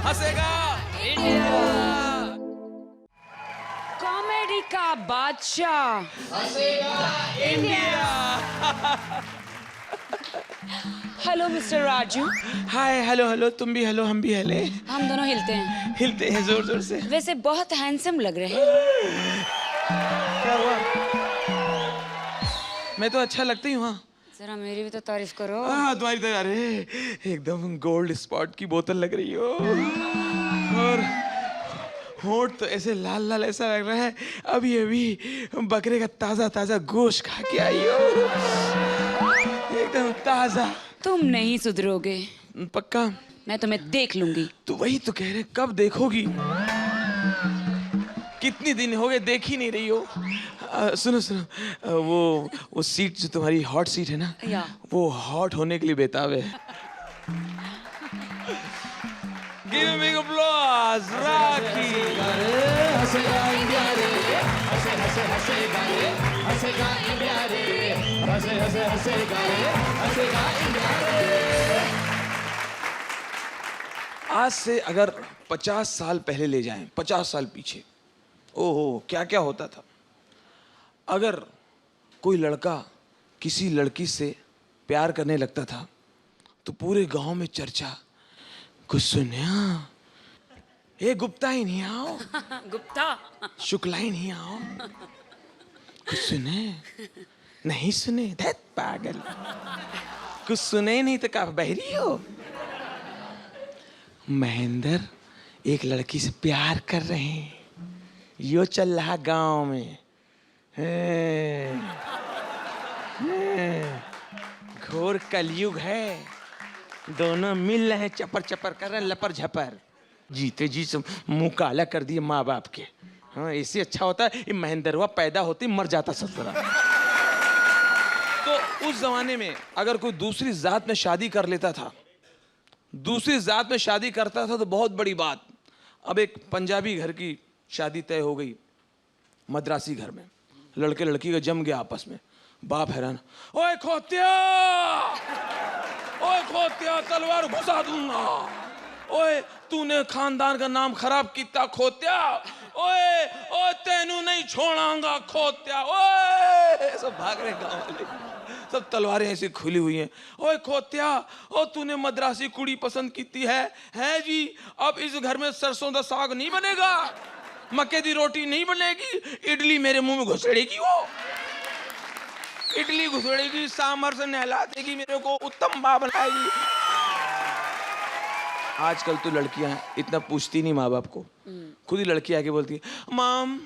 हंसेगा India. Comedy का बादशाह India. Hello mister Raju. Hi, hello hello, तुम भी हेलो, हम भी हिले। हम दोनों हिलते हैं। हिलते हैं जोर जोर से। वैसे बहुत हैंडसम लग रहे हैं। क्या हुआ? मैं तो अच्छा लगती हूँ। हाँ, जरा मेरी भी तो तारीफ करो। तुम्हारी तो अरे एकदम गोल्ड स्पॉट की बोतल लग रही हो। और होंठ तो ऐसे लाल लाल ऐसा लग रहा है अभी अभी बकरे का ताजा ताजा गोश्त खा के आई हो, एकदम ताजा। तुम नहीं सुधरोगे। पक्का? मैं तुम्हें देख लूंगी। तो वही तो कह रहे, कब देखोगी? कितनी दिन हो गए देख ही नहीं रही हो। सुनो सुनो, वो सीट जो तुम्हारी हॉट सीट है ना, या। वो हॉट होने के लिए बेताब है। Give me applause, राखी। हंसेगा इंडिया रे, हंसे हंसे हंसेगा रे, हंसेगा इंडिया रे, हंसे हंसे हंसेगा रे, हंसेगा इंडिया रे। आज से अगर 50 साल पहले ले जाएं, 50 साल पीछे, ओहो क्या क्या होता था। अगर कोई लड़का किसी लड़की से प्यार करने लगता था तो पूरे गांव में चर्चा, कुछ सुनिया, ये गुप्ता ही नहीं आओ, गुप्ता। शुक्ला ही नहीं आओ, कुछ सुने? नहीं सुने? धत पागल, कुछ सुने ही नहीं तो क्या बहरी हो? महेंद्र एक लड़की से प्यार कर रहे हैं, यो चल रहा गांव में। घोर कलयुग है, दोनों मिल रहे हैं, चपर चपर कर रहे हैं, लपर झपर। जीते जी सब मुंह काला कर दिए माँ बाप के। हाँ, इससे अच्छा होता है ये महेंद्रवा पैदा होते मर जाता ससुरा। तो उस जमाने में अगर कोई दूसरी जात में शादी कर लेता था, दूसरी जात में शादी करता था तो बहुत बड़ी बात। अब एक पंजाबी घर की शादी तय हो गई मद्रासी घर में, लड़के लड़की का जम गया आपस में। बाप हैरान, ओए खोतिया, ओए खोतिया, तलवार घुसा दूंगा, ओए तूने खानदान का नाम खराब किया खोतिया, ओए ओए तेनू नहीं छोड़ांगा खोतिया, ओए। सब भाग रहे गांव वाले, सब तलवारें ऐसी खुली हुई हैं। ओए खोतिया, ओ तूने मद्रासी कुड़ी पसंद की है जी, अब इस घर में सरसों का साग नहीं बनेगा, मक्के की रोटी नहीं बनेगी, इडली मेरे मुंह में घुसेड़ेगी, वो इडली घुसेड़ेगी, सांभर से नहला देगी मेरे को, उत्तम बा बनाएगी। आजकल तो लड़कियां इतना पूछती नहीं माँ बाप को, खुद ही लड़की आके बोलती है, माम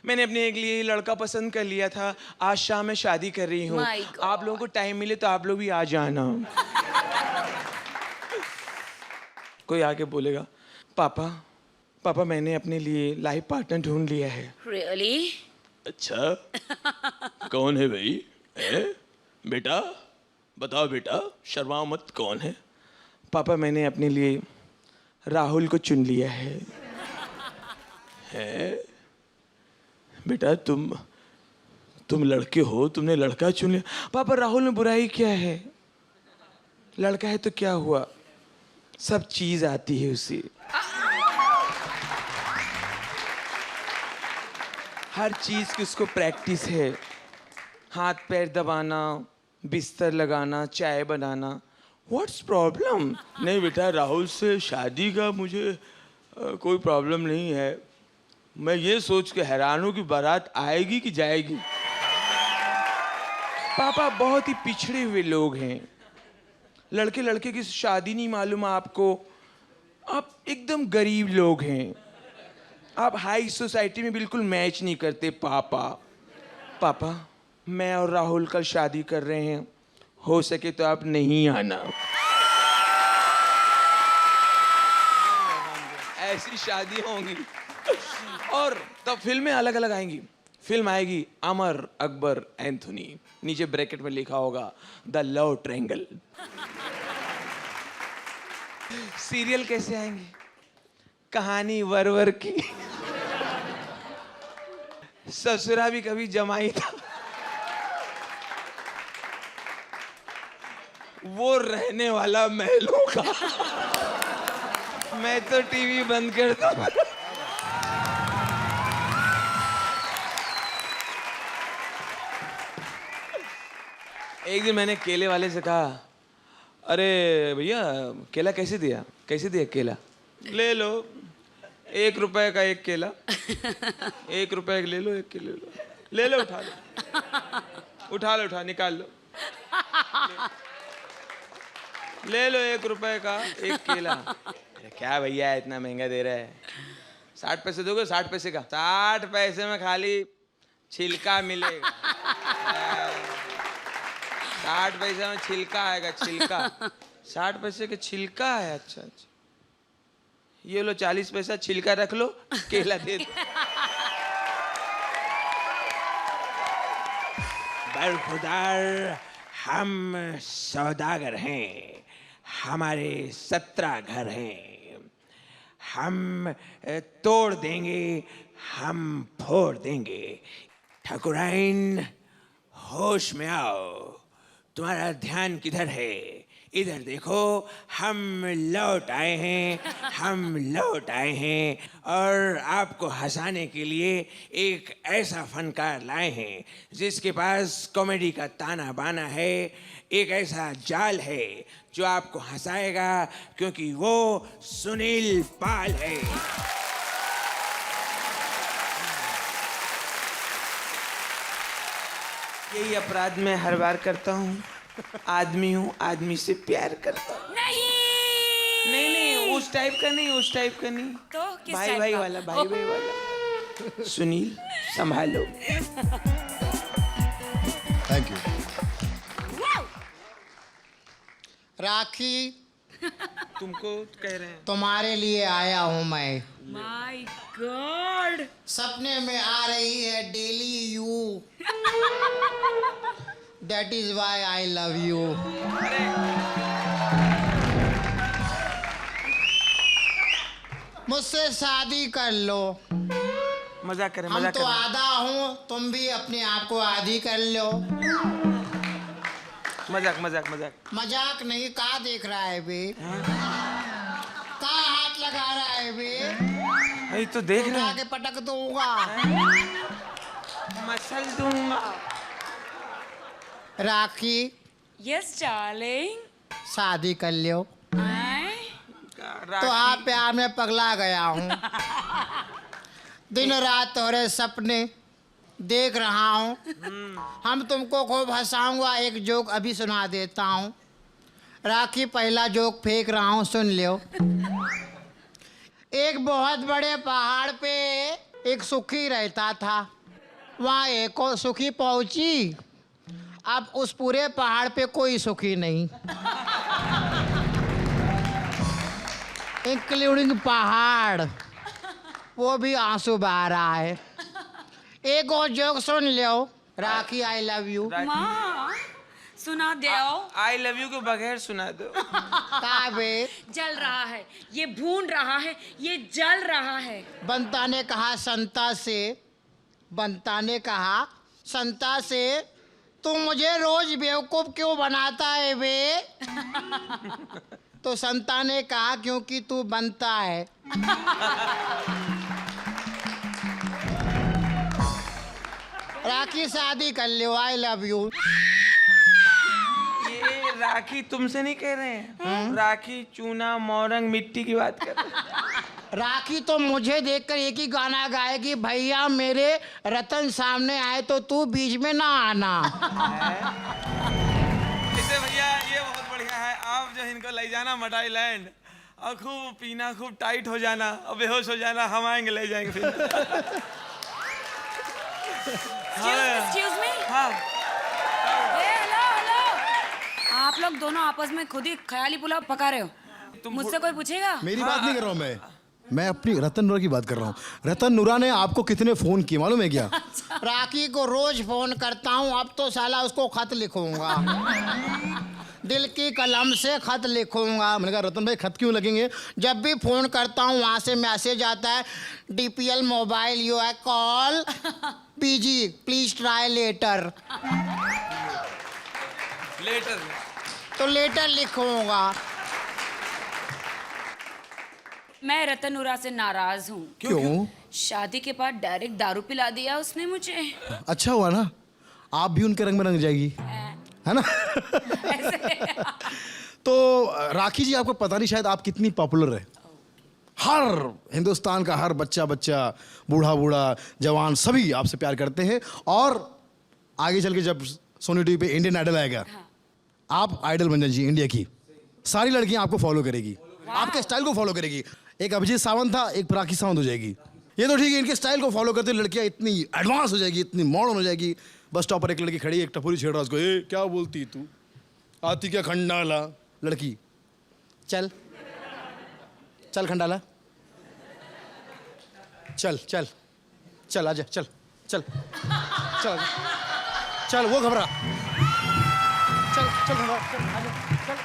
मैंने अपने एक लिए लड़का पसंद कर लिया था, आज शाम में शादी कर रही हूँ, आप लोगों को टाइम मिले तो आप लोग भी आ जाना। कोई आके बोलेगा, पापा पापा मैंने अपने लिए लाइफ पार्टनर ढूंढ लिया है। Really? अच्छा, कौन है भाई? बेटा बताओ बेटा, शर्माओ मत, कौन है? पापा मैंने अपने लिए राहुल को चुन लिया है। बेटा तुम लड़के हो, तुमने लड़का चुन लिया? पापा राहुल में बुराई क्या है, लड़का है तो क्या हुआ, सब चीज आती है उसे, हर चीज की उसको प्रैक्टिस है, हाथ पैर दबाना, बिस्तर लगाना, चाय बनाना। What's problem? नहीं बेटा, राहुल से शादी का मुझे कोई प्रॉब्लम नहीं है, मैं ये सोच के हैरान हूं कि बारात आएगी कि जाएगी। पापा बहुत ही पिछड़े हुए लोग हैं, लड़के लड़के की शादी नहीं मालूम आपको, आप एकदम गरीब लोग हैं, आप हाई सोसाइटी में बिल्कुल मैच नहीं करते। पापा मैं और राहुल कल शादी कर रहे हैं, हो सके तो आप नहीं आना। ऐसी शादी होंगी और तब फिल्में अलग अलग आएंगी। फिल्म आएगी अमर अकबर एंथोनी, नीचे ब्रैकेट में लिखा होगा द लव ट्रायंगल। सीरियल कैसे आएंगे? कहानी वरवर की, ससुरा भी कभी जमाई था, वो रहने वाला महलों का। मैं तो टीवी बंद कर दूं। एक दिन मैंने केले वाले से कहा, अरे भैया केला कैसे दिया केला? ले लो, 1 रुपए का 1 केला। 1 रुपए ले लो, 1 किलो ले लो, उठा निकाल लो, ले लो 1 रुपए का 1 केला। अरे क्या भैया इतना महंगा दे रहा है? 60 पैसे दोगे? 60 पैसे का? 60 पैसे में खाली छिलका मिलेगा। 60 पैसे में छिलका आएगा, छिलका। 60 पैसे के छिलका है? अच्छा, ये लो 40 पैसा, छिलका रख लो, केला दे दो। बरखुदार, हम सौदागर हैं, हमारे 17 घर हैं, हम तोड़ देंगे, हम फोड़ देंगे। ठाकुराइन होश में आओ, तुम्हारा ध्यान किधर है? इधर देखो, हम लौट आए हैं और आपको हंसाने के लिए एक ऐसा फनकार लाए हैं जिसके पास कॉमेडी का ताना बाना है, एक ऐसा जाल है जो आपको हंसाएगा, क्योंकि वो सुनील पाल है। यही अपराध मैं हर बार करता हूँ। आदमी हूँ, आदमी से प्यार करता हूँ। नहीं, उस टाइप का नहीं, तो किस भाई टाइप भाई का? वाला, भाई वाला। सुनील, संभालो। Thank you. राखी, तुमको कह रहे हैं। तुम्हारे लिए आया हूं मैं। माय गॉड, सपने में आ रही है daily you. That is why I love you. मुझसे शादी कर लो। मजाक करें, हम तो आधा हूँ, तुम भी अपने आप को आधी कर लो। मजाक। मजाक नहीं, कहाँ देख रहा है बे? कहाँ हाथ लगा रहा है बे? अरे तो देख रहा उठा के पटक दूंगा। मसल दूंगा। राखी, यस डार्लिंग। शादी कर लो। राखी। तो आप प्यार में पगला गया हूँ। दिन रात तोरे सपने देख रहा हूँ। हम तुमको खूब हंसाऊंगा। एक जोक अभी सुना देता हूँ। राखी, पहला जोक फेंक रहा हूँ, सुन लो। एक बहुत बड़े पहाड़ पे एक सुखी रहता था। वहाँ एक और सुखी पहुंची। अब उस पूरे पहाड़ पे कोई सुखी नहीं, इंक्लूडिंग पहाड़। वो भी आंसू बहा रहा है। एक और joke soon low. Rakhi, I love you. माँ, सुना दो। आई लव यू के बगैर सुना दो। का बे? जल रहा है, ये भून रहा है, ये जल रहा है। बंता ने कहा संता से, तू मुझे रोज बेवकूफ क्यों बनाता है बे? तो संता ने कहा, क्योंकि तू बनता है। राखी, शादी कर लो। आई लव यू। ये राखी तुमसे नहीं कह रहे हैं। राखी चूना मोरंग मिट्टी की बात कर रहे हैं। राखी तो मुझे देखकर एक ही गाना गाएगी, भैया मेरे रतन सामने आए तो तू बीच में ना आना। जैसे भैया ये बहुत बढ़िया है। आप जो इनको ले जाना मटाई लैंड और खूब पीना, खूब टाइट हो जाना और बेहोश हो जाना, हम आएंगे ले जाएंगे फिर। Excuse me? हाँ। हेलो। आप लोग दोनों आपस में खुद ही ख्याली पुलाव पका रहे हो। मुझसे कोई पूछेगा? मेरी बात नहीं कर रहा हूँ मैं अपनी रतन नूरा की बात कर रहा हूँ। रतन नूरा ने आपको कितने फोन किए मालूम है क्या? राखी को रोज फोन करता हूँ। अब तो साला उसको खत लिखूंगा। दिल की कलम से खत लिखूंगा। मैंने कहा रतन भाई खत क्यों लगेंगे? जब भी फोन करता हूँ वहां से मैसेज आता है, DPL मोबाइल यू है call PG, please try later. तो लेटर लिखूंगा। मैं रतन नूरा से नाराज हूँ। क्यों? शादी के बाद डायरेक्ट दारू पिला दिया उसने मुझे। अच्छा हुआ ना, आप भी उनके रंग में रंग जाएगी, है ना? तो राखी जी, आपको पता नहीं शायद आप कितनी पॉपुलर है। हर हिंदुस्तान का हर बच्चा बच्चा, बूढ़ा बूढ़ा, जवान, सभी आपसे प्यार करते हैं। और आगे चल के जब सोनी टीवी पे इंडियन आइडल आएगा, आप आइडल बन जाइए इंडिया की। सारी लड़कियां आपको फॉलो करेगी, आपके स्टाइल को फॉलो करेगी। एक अभिजीत सावंत था, एक राखी सावंत हो जाएगी। ये तो ठीक है, इनके स्टाइल को फॉलो करते लड़कियां इतनी एडवांस हो जाएगी, इतनी मॉडर्न हो जाएगी। बस स्टॉप पर एक लड़की खड़ी है, एक टपोरी छेड़ रहा उसको, ए क्या बोलती तू, आती क्या खंडाला। लड़की, चल चल खंडाला, चल चल चल आजा, चल चल चल चल, वो घबरा, चल चल खंडाला, चल आजा, चल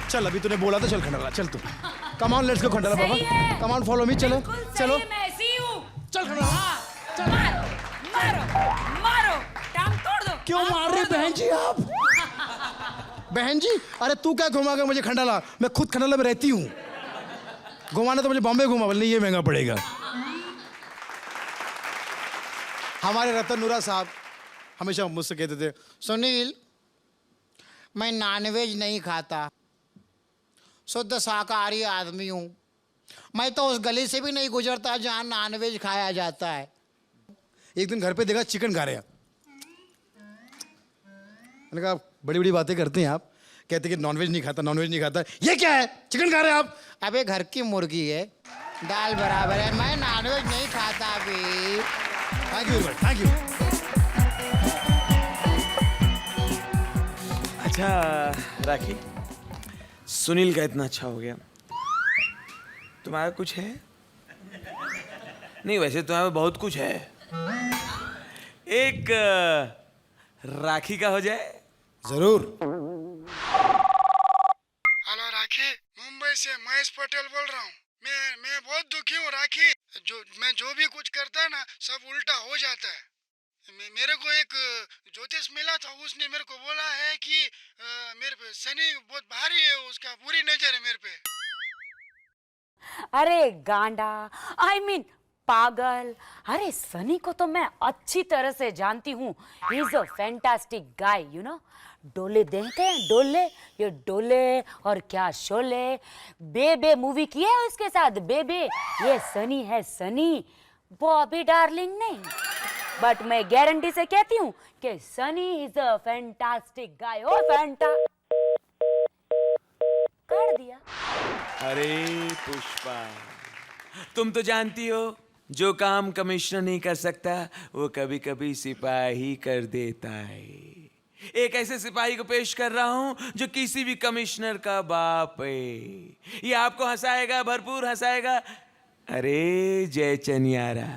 चल, अभी तूने बोला था चल खंडाला, चल तू, come on, let's go Khandala Baba, come on follow me, चलो चलो, मैं ऐसी हूँ। चल खंडाला, चल। मारो मारो, टांग तोड़ दो। क्यों मार रही बहन जी आप? बहन जी, अरे तू क्या घुमाएगा मुझे खंडाला, मैं खुद खंडाला में रहती हूँ। घुमाना तो मुझे बॉम्बे घुमा, बोले ये महंगा पड़ेगा। हमारे रतन नूरा साहब हमेशा मुझसे कहते थे, सुनील, मैं नॉनवेज नहीं खाता, शुद्ध शाकाहारी आदमी हूँ। मैं तो उस गली से भी नहीं गुजरता जहाँ नॉनवेज खाया जाता है। एक दिन घर पे देखा चिकन खा रहे हैं। मैंने कहा बड़ी बड़ी बातें करते हैं आप, कहते कि नॉनवेज नहीं खाता, नॉनवेज नहीं खाता। ये क्या है, चिकन खा रहे हैं आप? अबे घर की मुर्गी है, दाल बराबर है, मैं नॉनवेज नहीं खाता अभी। Thank you, thank you. अच्छा राखी, सुनील का इतना अच्छा हो गया, तुम्हारा कुछ है? नहीं, वैसे तुम्हारा बहुत कुछ है। एक राखी का हो जाए? जरूर। हेलो राखी, मुंबई से महेश पटेल बोल रहा हूँ। मैं बहुत दुखी हूँ राखी। मैं जो भी कुछ करता है ना, सब उल्टा हो जाता है। मेरे को एक ज्योतिष मिला था, उसने मेरे को बोला है कि मेरे पे शनि बहुत भारी है, उसका बुरी नजर है मेरे पे। अरे गांडा, I mean पागल, अरे सनी को तो मैं अच्छी तरह से जानती हूँ। He is a fantastic guy, you know. डोले देखते हैं, डोले, ये डोले और क्या शोले। बेबे मूवी की है उसके साथ, बेबे। ये सनी है, सनी, बॉबी डार्लिंग नहीं। बट मैं गारंटी से कहती हूँ कि Sunny is a fantastic guy. ओ फैंटा कर दिया। अरे पुष्पा, तुम तो जानती हो, जो काम कमिश्नर नहीं कर सकता वो कभी कभी सिपाही कर देता है। एक ऐसे सिपाही को पेश कर रहा हूं जो किसी भी कमिश्नर का बाप है। ये आपको हंसाएगा, भरपूर हंसाएगा। अरे जय चनियारा,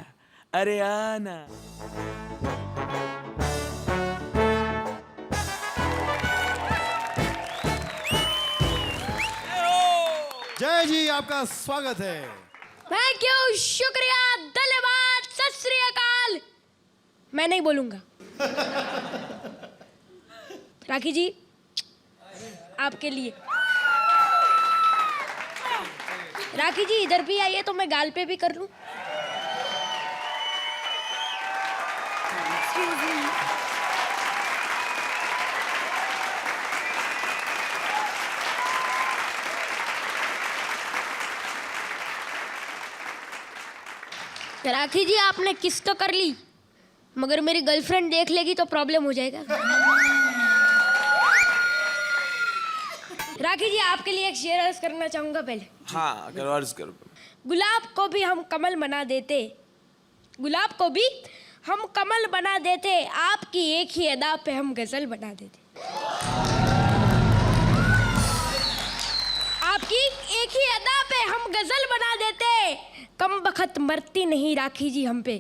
अरे आना। जय जी, आपका स्वागत है। थैंक यू, शुक्रिया, धन्यवाद, सत श्री अकाल। मैं नहीं बोलूंगा। राखी जी, आपके लिए। राखी जी इधर भी आइए तो मैं गाल पे भी कर लूं। राखी जी, आपने किस तो कर ली, मगर मेरी गर्लफ्रेंड देख लेगी तो प्रॉब्लम हो जाएगा। राखी जी, आपके लिए एक शेर अर्ज करना चाहूंगा पहले। हाँ करो, अर्ज करो। गुलाब को भी हम कमल बना देते, गुलाब को भी हम कमल बना देते, आपकी एक ही अदा पे हम गजल बना देते। आपकी एक ही अदा पे हम गजल बना देते। कम बखत मरती नहीं राखी जी हम पे,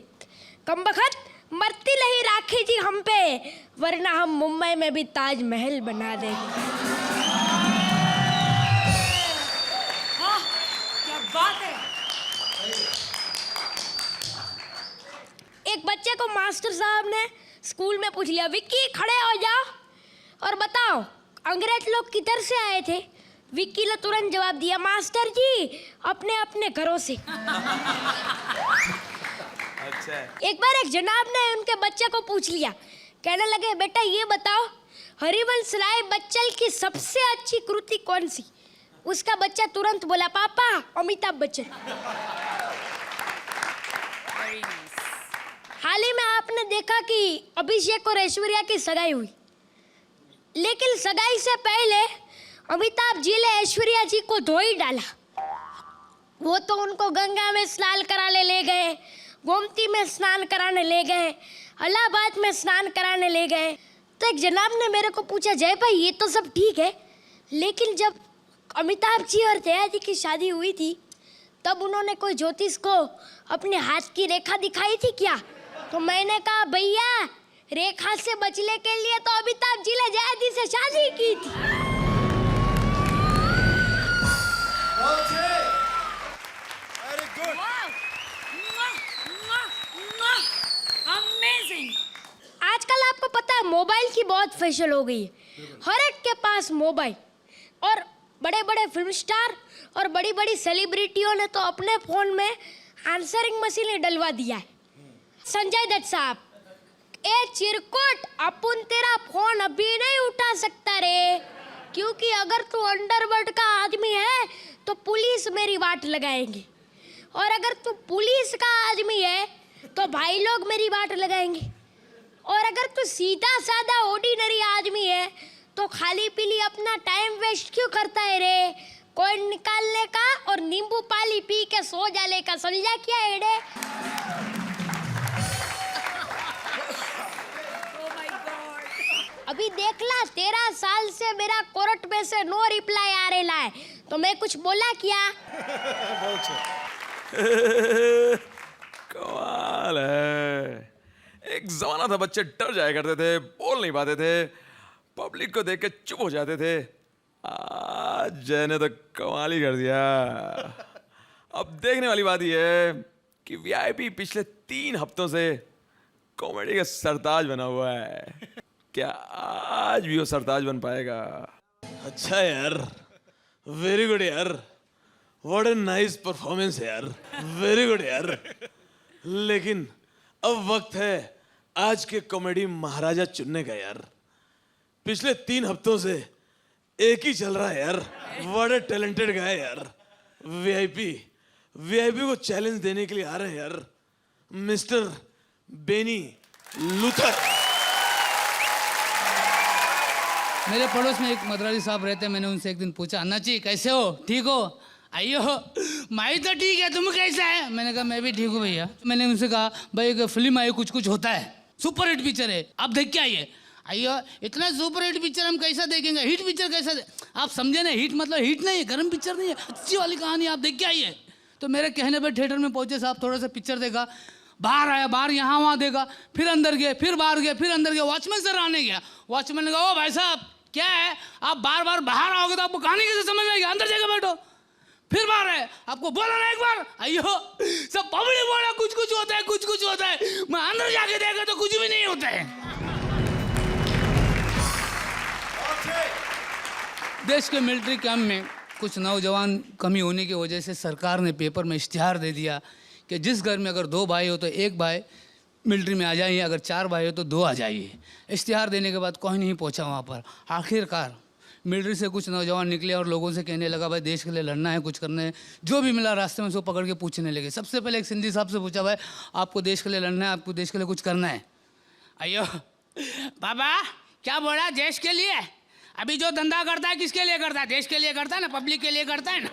कम बखत मरती नहीं राखी जी हम पे, वरना हम मुंबई में भी ताजमहल बना देंगे। क्या बात है। एक बच्चे को मास्टर साहब ने स्कूल में पूछ लिया, विक्की खड़े हो जाओ और बताओ अंग्रेज लोग किधर से आए थे? विक्की ने तुरंत जवाब दिया, मास्टर जी अपने अपने घरों से। अच्छा है। एक बार एक जनाब ने उनके बच्चे को पूछ लिया, कहने लगे बेटा ये बताओ हरिवंश राय बच्चन की सबसे अच्छी कृति कौन सी? उसका बच्चा तुरंत बोला, पापा अमिताभ बच्चन। हाल ही में आपने देखा कि अभिषेक और ऐश्वर्या की सगाई हुई, लेकिन सगाई से पहले अमिताभ जी ने ऐश्वर्या जी को धो ही डाला। वो तो उनको गंगा में स्नान कराने ले गए, गोमती में स्नान कराने ले गए, इलाहाबाद में स्नान कराने ले गए। तो एक जनाब ने मेरे को पूछा, जय भाई ये तो सब ठीक है, लेकिन जब अमिताभ जी और जया जी की शादी हुई थी तब उन्होंने कोई ज्योतिष को अपने हाथ की रेखा दिखाई थी क्या? तो मैंने कहा भैया रेखा से बचने के लिए तो अमिताभ जी ने जया जी से शादी की थी। अमेजिंग। आजकल आपको पता है मोबाइल की बहुत फैशन हो गई है, हर एक के पास मोबाइल। और बड़े बड़े फिल्म स्टार और बड़ी बड़ी सेलिब्रिटियों ने तो अपने फोन में आंसरिंग मशीन डलवा दिया है। संजय दत्त साहब, ए चिरकुट अपन तेरा फोन अभी नहीं उठा सकता रे, क्योंकि अगर तू अंडरवर्ल्ड का आदमी है तो पुलिस मेरी वाट लगाएंगे, और अगर तू पुलिस का आदमी है तो भाई लोग मेरी वाट लगाएंगे, और अगर तू सीधा साधा ऑर्डिनरी आदमी है तो खाली पीली अपना टाइम वेस्ट क्यों करता है रे? कोई निकालने का और नींबू पानी पी के सो जाने का, समझा क्या है रे? अभी देख ला 13 साल से मेरा कोर्ट में से नो रिप्लाई आ रहा है, तो मैं कुछ बोला क्या? कमाल है। एक जमाना था बच्चे डर जाया करते थे, बोल नहीं पाते थे, पब्लिक को देख के चुप हो जाते थे। आज जय ने तो कमाल ही कर दिया। अब देखने वाली बात यह है कि वीआईपी पिछले 3 हफ्तों से कॉमेडी का सरताज बना हुआ है। क्या आज भी वो सरताज बन पाएगा? अच्छा यार, वेरी गुड यार, व्हाट अ नाइस परफॉर्मेंस है यार, वेरी गुड यार। लेकिन अब वक्त है आज के कॉमेडी महाराजा चुनने का यार। पिछले 3 हफ्तों से एक ही चल रहा है यार, व्हाट अ टैलेंटेड गाय यार। वीआईपी को चैलेंज देने के लिए आ रहे हैं यार, मिस्टर बेनी लूथर। मेरे पड़ोस में एक मद्रासी साहब रहते हैं। मैंने उनसे एक दिन पूछा, अन्ना जी कैसे हो, ठीक हो? आइयो मैं तो ठीक है, तुम कैसा है? मैंने कहा मैं भी ठीक हूँ भैया। मैंने उनसे कहा भाई एक फिल्म आई कुछ कुछ होता है, सुपर हिट पिक्चर है, आप देख के आइए। आइयो इतना सुपर हिट पिक्चर हम कैसा देखेंगे, हिट पिक्चर कैसा आप समझे ना, हिट मतलब हिट नहीं है, गर्म पिक्चर नहीं है, अच्छी वाली कहानी, आप देख के आइए। तो मेरे कहने पर थिएटर में पहुंचे साहब, थोड़ा सा पिक्चर देखा, बाहर आया, बाहर यहाँ वहाँ देखा, फिर अंदर गए, फिर बाहर गए, फिर अंदर गए, वॉचमैन सर आने गया। वॉचमैन ने कहा ओ भाई साहब क्या है, आप बार बार बाहर आओगे तो आपको कहानी कैसे समझ में आएगी, अंदर जाकर बैठो। फिर बाहर है, आपको बोला ना एक बार, आइयो सब पब्लिक बोला कुछ कुछ होता है, कुछ कुछ होता है, मैं अंदर जाके देखा तो कुछ भी नहीं होता है। देश के मिलिट्री कैंप में कुछ नौजवान कमी होने की वजह से सरकार ने पेपर में इश्तिहार दे दिया कि जिस घर में अगर 2 भाई हो तो 1 भाई मिलिट्री में आ जाइए, अगर 4 भाई हो तो 2 आ जाइए। इश्तिहार देने के बाद कोई नहीं पहुंचा वहाँ पर। आखिरकार मिलिट्री से कुछ नौजवान निकले और लोगों से कहने लगा भाई देश के लिए लड़ना है, कुछ करना है। जो भी मिला रास्ते में उसको पकड़ के पूछने लगे। सबसे पहले एक सिंधी साहब से पूछा, भाई आपको देश के लिए लड़ना है, आपको देश के लिए कुछ करना है? अयो बाबा क्या बोला, देश के लिए? अभी जो धंधा करता है किसके लिए करता है? देश के लिए करता है ना, पब्लिक के लिए करता है ना।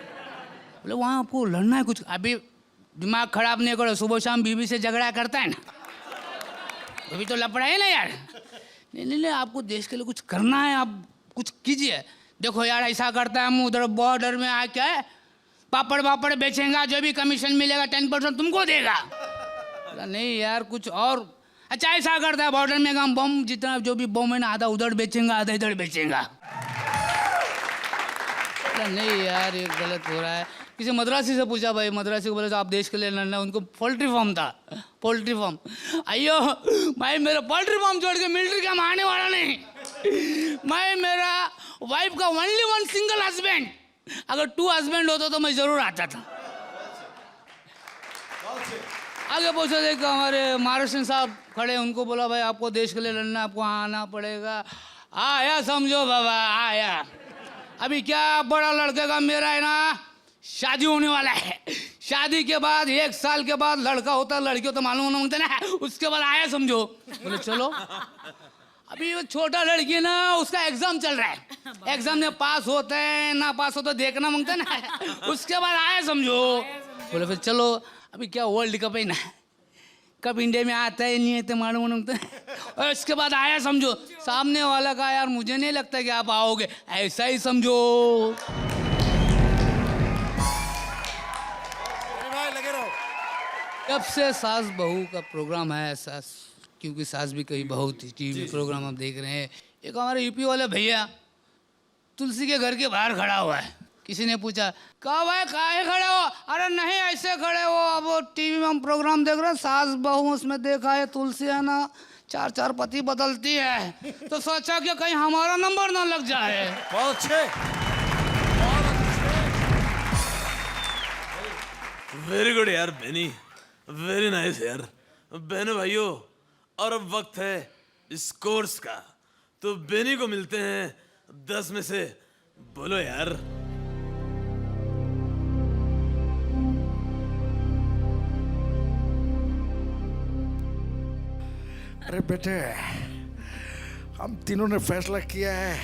बोले वहाँ आपको लड़ना है कुछ, अभी दिमाग खराब नहीं करो, सुबह शाम बीवी से झगड़ा करता है ना, अभी तो लपड़ा है ना यार। नहीं, आपको देश के लिए कुछ करना है, आप कुछ कीजिए। देखो यार ऐसा करता है, हम उधर बॉर्डर में आके पापड़ वापड़ बेचेंगे, जो भी कमीशन मिलेगा 10% तुमको देगा। नहीं यार कुछ और, अच्छा ऐसा करता है बॉर्डर में हम बम जितना जो भी बम है ना, आधा उधर बेचेंगे आधा इधर बेचेंगे। नहीं यार ये गलत हो रहा है। किसी मद्रासी से पूछा, भाई मद्रासी को बोला आप देश के लिए लड़ना, उनको पोल्ट्री फार्म था, पोल्ट्री फार्म। अयो भाई मेरा पोल्ट्री फार्म छोड़ के मिलिट्री का आने वाला नहीं। मैं मेरा वाइफ का ओनली 1 सिंगल हस्बैंड, अगर 2 हस्बैंड होता तो मैं जरूर आता था। आगे पूछा एक हमारे महाराष्ट्र साहब खड़े, उनको बोला भाई आपको देश के लिए लड़ना, आपको आना पड़ेगा। आया समझो बाबा, आया। अभी क्या बड़ा लड़के का मेरा है ना शादी होने वाला है। शादी के बाद 1 साल के बाद लड़का होता है, लड़की तो मालूम होना मांगते ना, उसके बाद आया समझो। बोले चलो। अभी वो छोटा लड़की है ना, उसका एग्जाम चल रहा है, एग्जाम में पास होते हैं ना पास होता देखना मांगते ना, उसके बाद आया समझो। बोले फिर चलो, अभी क्या वर्ल्ड कप है ना, कब इंडिया में आता है नहीं है मालूम मांगते, और उसके बाद आया समझो। सामने वाला का यार मुझे नहीं लगता कि आप आओगे, ऐसा ही समझो। कब से सास बहू का प्रोग्राम है, सास क्योंकि सास भी कहीं बहू थी, टीवी प्रोग्राम आप देख रहे हैं। एक हमारे यूपी वाले भैया तुलसी के घर के बाहर खड़ा हुआ है। किसी ने पूछा कहा भाई काहे खड़े हो? अरे नहीं ऐसे खड़े हो, अब वो टीवी में हम प्रोग्राम देख रहे हैं, सास बहू उसमें देखा है, तुलसी है ना 4 पति बदलती है, तो सोचा कि कहीं हमारा नंबर ना लग जाए। बहुत अच्छे। वेरी गुड यार बेनी, वेरी नाइस यार। बहनों भाइयों, और अब वक्त है इस कोर्स का, तो बेनी को मिलते हैं 10 में से। बोलो यार। अरे बेटे, हम तीनों ने फैसला किया है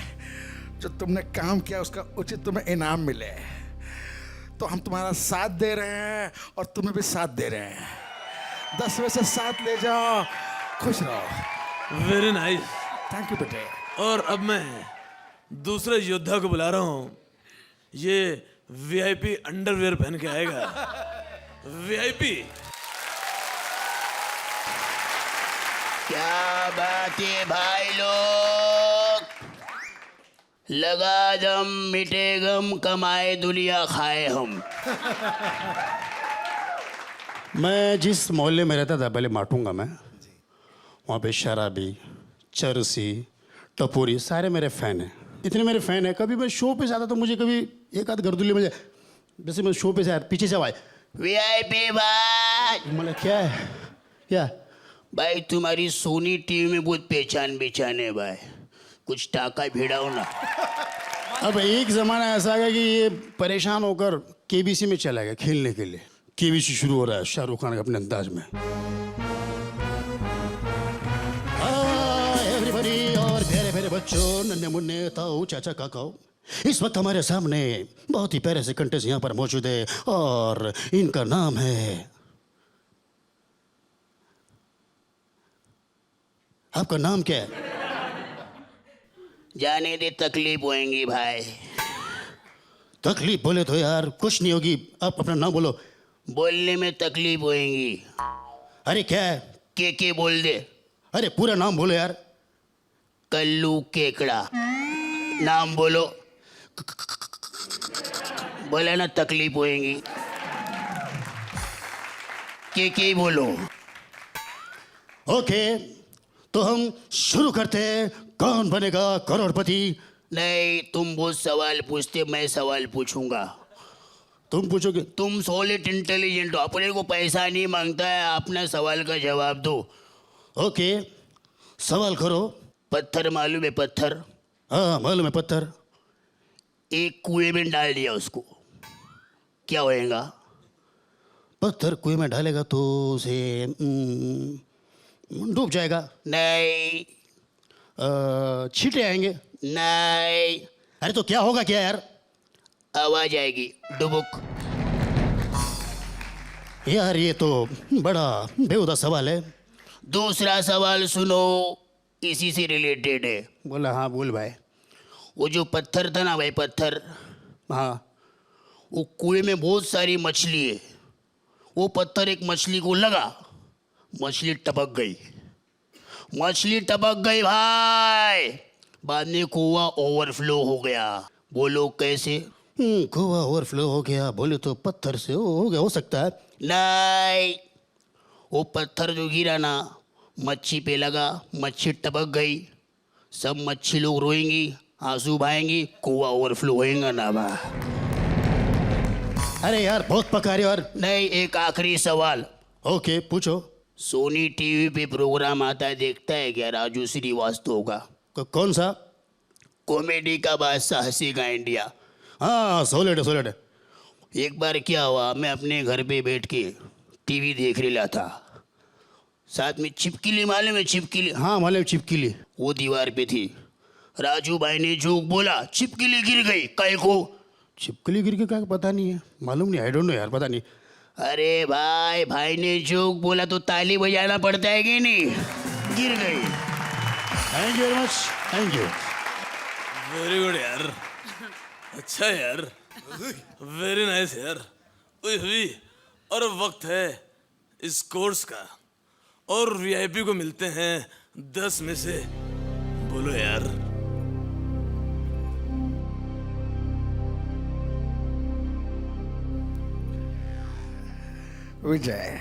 जो तुमने काम किया उसका उचित तुम्हें इनाम मिले, तो हम तुम्हारा साथ दे रहे हैं और तुम्हें भी साथ दे रहे हैं। 10 में से 7 ले जाओ, खुश रहो। वेरी नाइस, थैंक यू बेटे। और अब मैं दूसरे योद्धा को बुला रहा हूं। ये वीआईपी अंडरवेयर पहन के आएगा। वीआईपी। क्या बात है भाई लोग, लगा दम मिटे गम, कमाए दुनिया खाए हम। मैं जिस मोहल्ले में रहता था पहले माटूंगा मैं, वहाँ पे शराबी, चरसी, टपोरी सारे मेरे फ़ैन हैं। इतने मेरे फ़ैन हैं, कभी मैं शो पे जाता तो मुझे कभी एक आध गर्दुल्ली मिल जाए। जैसे मैं शो पे से पीछे से आए वीआईपी भाई, मतलब क्या है क्या भाई, तुम्हारी सोनी टीवी में बहुत पहचान है भाई, कुछ टाका भिड़ाओ ना। अब एक ज़माना ऐसा आ गया कि ये परेशान होकर केबीसी में चला गया खेलने के लिए। केबीसी शुरू हो रहा है शाहरुख खान के अपने अंदाज में। एवरीबॉडी और प्यारे प्यारे बच्चों, नन्हे मुन्ने ताऊ चाचा काकाओ, इस वक्त हमारे सामने बहुत ही प्यारे से कंटेस्ट यहाँ पर मौजूद है और इनका नाम है, आपका नाम क्या है? जाने दे, तकलीफ होएंगी भाई। तकलीफ बोले तो यार कुछ नहीं होगी, आप अपना नाम बोलो। बोलने में तकलीफ होएंगी। अरे क्या है? के बोल दे। अरे पूरा नाम बोलो यार। कल्लू केकड़ा। नाम बोलो। बोले ना तकलीफ होएंगी। के बोलो। ओके, तो हम शुरू करते हैं। कौन बनेगा करोड़पति? नहीं, तुम बहुत सवाल पूछते, मैं सवाल पूछूंगा। तुम पूछोगे? तुम सॉलिड इंटेलिजेंट हो, अपने को पैसा नहीं मांगता है, अपना सवाल का जवाब दो। ओके, सवाल करो। पत्थर मालूम है? पत्थर? हाँ मालूम है पत्थर। एक कुएं में डाल दिया उसको, क्या होएगा? पत्थर कुएं में डालेगा तो उसे डूब जाएगा। नहीं। छींटे आएंगे। नहीं। अरे तो क्या होगा क्या यार? आवाज आएगी, डुबुक। यार ये तो बड़ा बेहुदा सवाल है। दूसरा सवाल सुनो, इसी से रिलेटेड है। बोला हाँ बोल भाई। वो जो पत्थर था ना भाई, पत्थर, हाँ, वो कुएं में बहुत सारी मछली है। वो पत्थर एक मछली को लगा, मछली टपक गई। मछली टपक गई भाई, बाद में कुआं ओवरफ्लो हो गया। बोलो कैसे? कुआं ओवरफ्लो हो गया बोले तो पत्थर से हो गया, हो सकता है। नहीं, वो पत्थर जो गिरा ना मच्छी पे लगा, मच्छी टपक गई। सब मच्छी लोग रोएंगी, आंसू बहाएंगी, कुआं ओवरफ्लो होएगा ना बा। अरे यार बहुत पका रहे हो यार। नहीं, एक आखिरी सवाल। ओके पूछो। सोनी टीवी पे प्रोग्राम आता है, देखता है क्या राजू श्रीवास्तव का? कौन सा? कॉमेडी का बादशाह हंसेगा इंडिया। हाँ सोलेट है। एक बार क्या हुआ, मैं अपने घर पे बैठ के टीवी देख रहा था, साथ में छिपकली, मालूम है छिपकली? हाँ मालूम छिपकली। वो दीवार पे थी। राजू भाई ने जोक बोला, छिपकली गिर गई। काय को? छिपकली गिर के क्या पता नहीं है, मालूम नहीं, आई डोंट नो यार, पता नहीं। अरे भाई ने जोक बोला तो ताली बजाना पड़ता है कि नहीं? गिर गई। Thank you very much, thank you. Very good यार, अच्छा यार, वेरी नाइस यार। ओए हुई, और वक्त है इस कोर्स का, और वीआईपी को मिलते हैं 10 में से। बोलो यार। विजय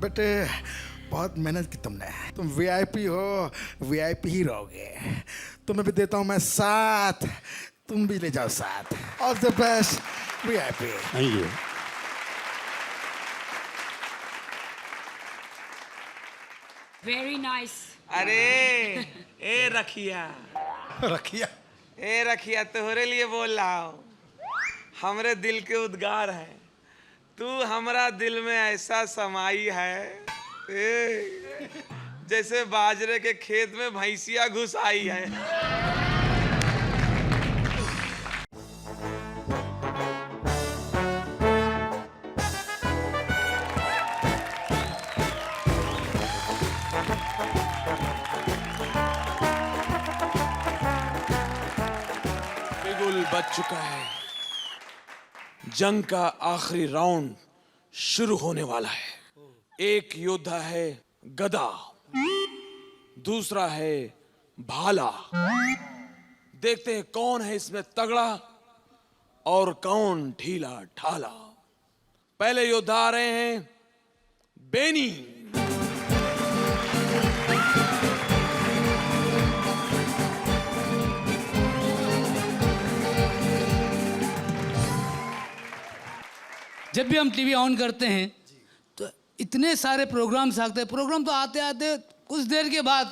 बेटे, बहुत मेहनत की तुमने, तुम वीआईपी हो, वीआईपी ही रहोगे। तुम्हें भी देता हूं मैं साथ, तुम भी ले जाओ साथ। All the best VIP. Thank you. Very nice. अरे ए रखिया, रखिया तोहरे लिए बोल रहा हूँ। हमरे दिल के उद्गार है, तू हमारा दिल में ऐसा समाई है जैसे बाजरे के खेत में भैंसिया घुस आई है। बिगुल बज चुका है, जंग का आखिरी राउंड शुरू होने वाला है। एक योद्धा है गदा, दूसरा है भाला। देखते हैं कौन है इसमें तगड़ा और कौन ढीला ढाला। पहले योद्धा आ रहे हैं बेनी। जब भी हम टीवी ऑन करते हैं तो इतने सारे प्रोग्राम्स आते हैं। प्रोग्राम तो आते आते कुछ देर के बाद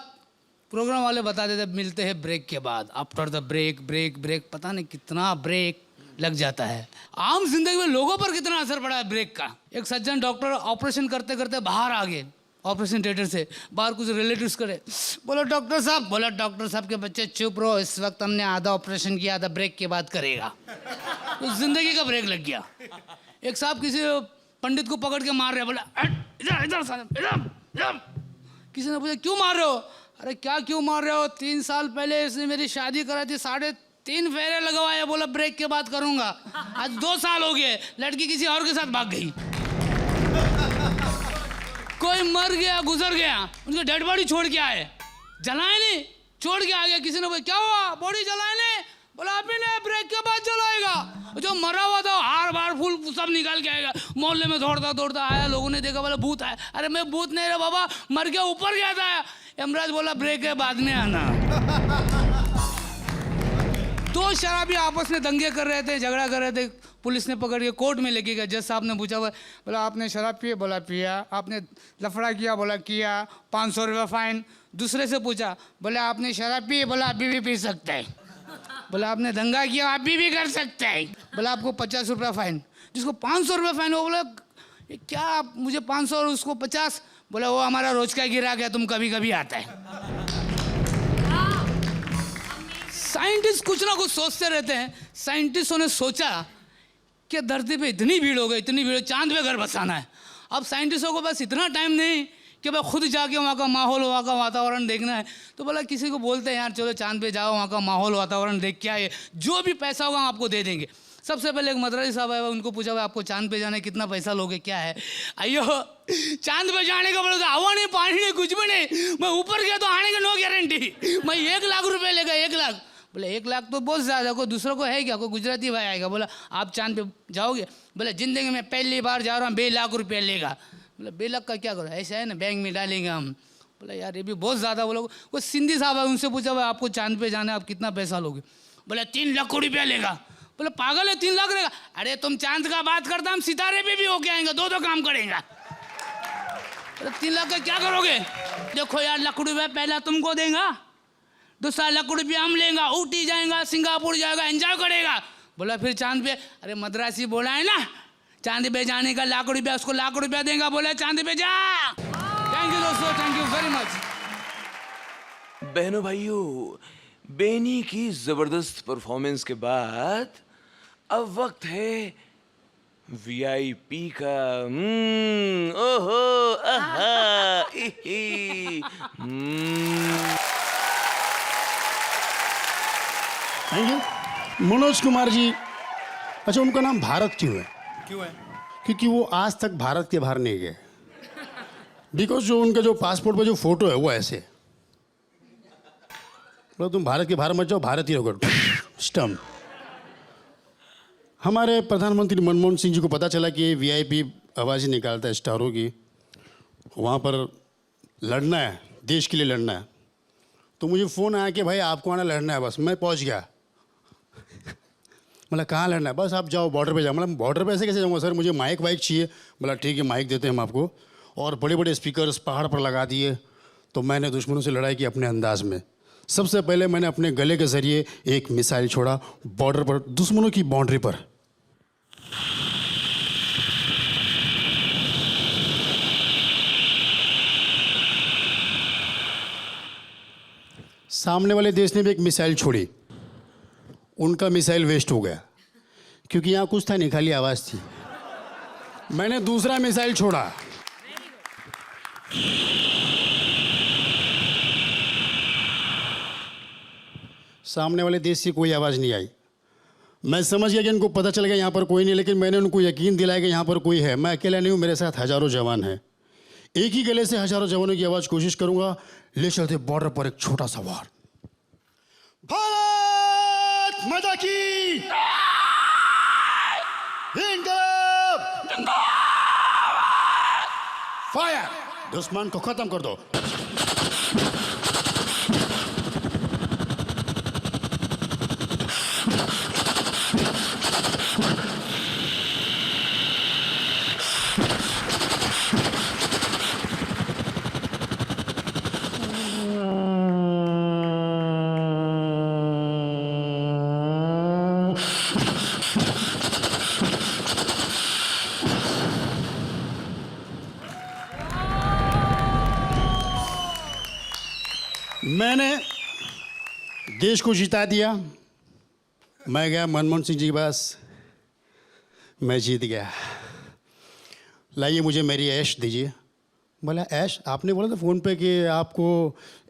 प्रोग्राम वाले बता देते मिलते हैं ब्रेक के बाद, आफ्टर द ब्रेक। पता नहीं कितना ब्रेक लग जाता है। आम जिंदगी में लोगों पर कितना असर पड़ा है ब्रेक का। एक सज्जन डॉक्टर ऑपरेशन करते करते बाहर आ गए ऑपरेशन थिएटर से। बाहर कुछ रिलेटिव्स करे, बोलो डॉक्टर साहब के बच्चे चुप रहो, इस वक्त हमने आधा ऑपरेशन किया, आधा ब्रेक के बाद करेगा। तो जिंदगी का ब्रेक लग गया। एक साहब किसी पंडित को पकड़ के मार रहे, बोला इधर। किसी ने पूछा क्यों मार रहे हो? अरे क्या क्यों मार रहे हो, 3 साल पहले इसने मेरी शादी करा थी, 3.5 फेरे लगवाए, बोला ब्रेक के बाद करूंगा। आज 2 साल हो गए, लड़की किसी और के साथ भाग गई। कोई मर गया, गुजर गया, उनकी डेड बॉडी छोड़ के आए, जलाए नहीं, छोड़ के आ गया। किसी ने बोला क्या हुआ, बॉडी जलाए नहीं? बोला अभी नहीं, ब्रेक के बाद जलाएगा। जो मरा हुआ था हार बार फूल सब निकाल के आएगा। मोहल्ले में दौड़ता आया, लोगों ने देखा, बोला भूत आया। अरे मैं भूत नहीं रहा बाबा, मर गया, ऊपर गया था। यमराज बोला ब्रेक के बाद में आना। 2 शराबी आपस में दंगे कर रहे थे, झगड़ा कर रहे थे। पुलिस ने पकड़ के कोर्ट में लेके गया। जज साहब ने पूछा, बोला आपने शराब पी? बोला पिया। आपने लफड़ा किया? बोला किया। 500 रुपये फाइन। दूसरे से पूछा, बोला आपने शराब पी? बोला अभी भी पी सकते हैं। बोला आपने दंगा किया? अभी भी कर सकते हैं। बोला आपको 50 रुपये फाइन। जिसको 500 रुपये फाइन हो, बोला क्या आप मुझे 500 और उसको 50? बोला वो हमारा रोज का गिरा गया, तुम कभी कभी आता है। साइंटिस्ट कुछ ना कुछ सोचते रहते हैं। साइंटिस्टों ने सोचा कि धरती पे इतनी भीड़ हो गई, इतनी भीड़, चांद पे घर बसाना है। अब साइंटिस्टों को बस इतना टाइम नहीं कि भाई खुद जाके वहाँ का माहौल, वहाँ का वातावरण देखना है। तो बोला किसी को बोलते हैं यार चलो चांद पे जाओ, वहाँ का माहौल वातावरण देख के आए, जो भी पैसा होगा हम आपको दे देंगे। सबसे पहले एक मद्रासी साहब आया, उनको पूछा भाई आपको चांद पे जाना है, कितना पैसा लोगे, क्या है? अयो चांद पे जाने का बोला तो हवा नहीं, पानी नहीं, कुछ भी नहीं। मैं ऊपर गया तो आने की नो गारंटी। मैं 1 लाख रुपए लेगा, 1 लाख। बोले 1 लाख तो बहुत ज़्यादा, कोई दूसरों को है क्या? कोई गुजराती भाई आएगा। बोला आप चांद पे जाओगे? बोले ज़िंदगी में पहली बार जा रहा हूँ, 2 लाख रुपये लेगा। बोला 2 लाख का क्या करो, ऐसा है ना बैंक में डालेंगे हम। बोला यार ये भी बहुत ज़्यादा। बोला कोई सिंधी साहब है, उनसे पूछा भाई आपको चांद पे जाना है, आप कितना पैसा लोगे? बोला 3 लाख रुपया लेगा। बोले पागल है 3 लाख रहेगा। अरे तुम चांद का बात करता, हम सितारे पे भी होके आएंगे, 2 काम करेंगे। 3 लाख का क्या करोगे? देखो यार, लाख रुपया पहला तुमको देगा, दूसरा लाख रुपया हम लेंगे, ऊटी जाएगा, सिंगापुर जाएगा, एंजॉय करेगा। बोला फिर चांद पे, अरे मद्रासी बोला है ना, चांद पे जाने का लाख रुपया, उसको लाख रुपया देगा। बोला चांद पे जा। थैंक यू दोस्तों, थैंक यू वेरी मच। बहनों भाइयों, बेनी की जबरदस्त परफॉर्मेंस के बाद अब वक्त है वीआईपी का। ओहो, आहा, इही, थैंक यू। मनोज कुमार जी, अच्छा उनका नाम भारत क्यों है? क्यों है? क्योंकि वो आज तक भारत के बाहर नहीं गए। बिकॉज जो उनका जो पासपोर्ट पे जो फोटो है वो ऐसे, तो तुम भारत के बाहर मत जाओ, भारत ही रहोगे, स्टम्प। हमारे प्रधानमंत्री मनमोहन सिंह जी को पता चला कि वीआईपी आवाज़ निकालता है स्टारों की, वहाँ पर लड़ना है, देश के लिए लड़ना है। तो मुझे फ़ोन आया कि भाई आपको आना लड़ना है। बस मैं पहुँच गया। मतलब कहाँ लड़ना है? बस आप जाओ बॉर्डर पे जाओ। मतलब बॉर्डर पे ऐसे कैसे जाऊँगा सर, मुझे माइक वाइक चाहिए। बोला ठीक है, माइक देते हैं हम आपको। और बड़े बड़े स्पीकर्स पहाड़ पर लगा दिए। तो मैंने दुश्मनों से लड़ाई की अपने अंदाज में। सबसे पहले मैंने अपने गले के ज़रिए एक मिसाइल छोड़ा बॉर्डर पर, दुश्मनों की बाउंड्री पर। सामने वाले देश ने भी एक मिसाइल छोड़ी, उनका मिसाइल वेस्ट हो गया, क्योंकि यहाँ कुछ था नहीं, खाली आवाज़ थी। मैंने दूसरा मिसाइल छोड़ा, सामने वाले देश से कोई आवाज़ नहीं आई। मैं समझ गया कि इनको पता चल गया यहाँ पर कोई नहीं, लेकिन मैंने उनको यकीन दिलाया कि यहाँ पर कोई है। मैं अकेला नहीं हूँ, मेरे साथ हज़ारों जवान हैं। एक ही गले से हज़ारों जवानों की आवाज़ कोशिश करूँगा। ले चलते बॉर्डर पर एक छोटा सा वार। भारत माता की इनकलाब, फायर, दुश्मन को खत्म कर दो। मैंने देश को जिता दिया। मैं गया मनमोहन सिंह जी के पास, मैं जीत गया, लाइए मुझे मेरी ऐश दीजिए। बोला ऐश? आपने बोला था फ़ोन पे कि आपको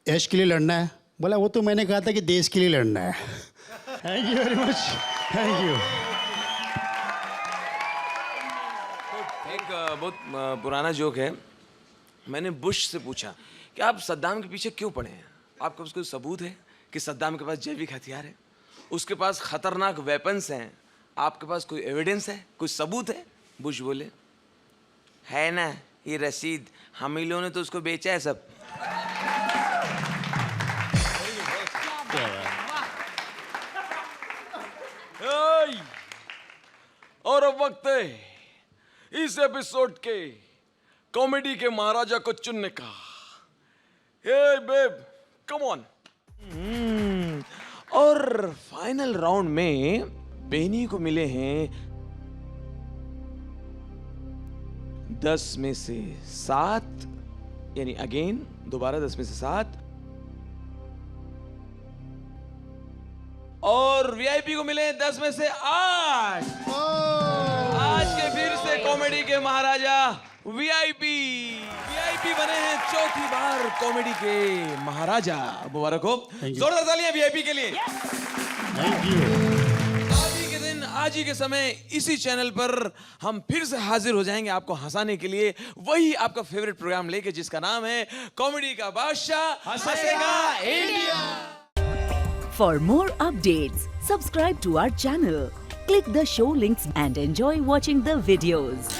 ऐश के लिए लड़ना है। बोला वो तो मैंने कहा था कि देश के लिए लड़ना है। Thank you very much, thank you. एक बहुत पुराना जोक है। मैंने बुश से पूछा कि आप सद्दाम के पीछे क्यों पड़े हैं? आपके पास कोई सबूत है कि सद्दाम के पास जैविक हथियार है, उसके पास खतरनाक वेपन्स हैं, आपके पास कोई एविडेंस है, कोई सबूत है? बुश बोले, है ना ये रसीद, हम ही लोगों ने तो उसको बेचा है सब। और अब वक्त है इस एपिसोड के कॉमेडी के महाराजा को चुनने का। हे बेब, कम ऑन। और फाइनल राउंड में बेनी को मिले हैं 10 में से 7, यानी अगेन दोबारा 10 में से 7। और वीआईपी को मिले 10 में से 8। आज के फिर से कॉमेडी के महाराजा वीआईपी बने हैं चौथी बार कॉमेडी के महाराजा। मुबारक हो, जोरदार तालियां वीआईपी के लिए। Thank you. आज ही के दिन, आज ही के समय इसी चैनल पर हम फिर से हाजिर हो जाएंगे आपको हंसाने के लिए, वही आपका फेवरेट प्रोग्राम लेके, जिसका नाम है कॉमेडी का बादशाह हंसेगा India. For more updates, subscribe to our channel, click the show links and enjoy watching the videos.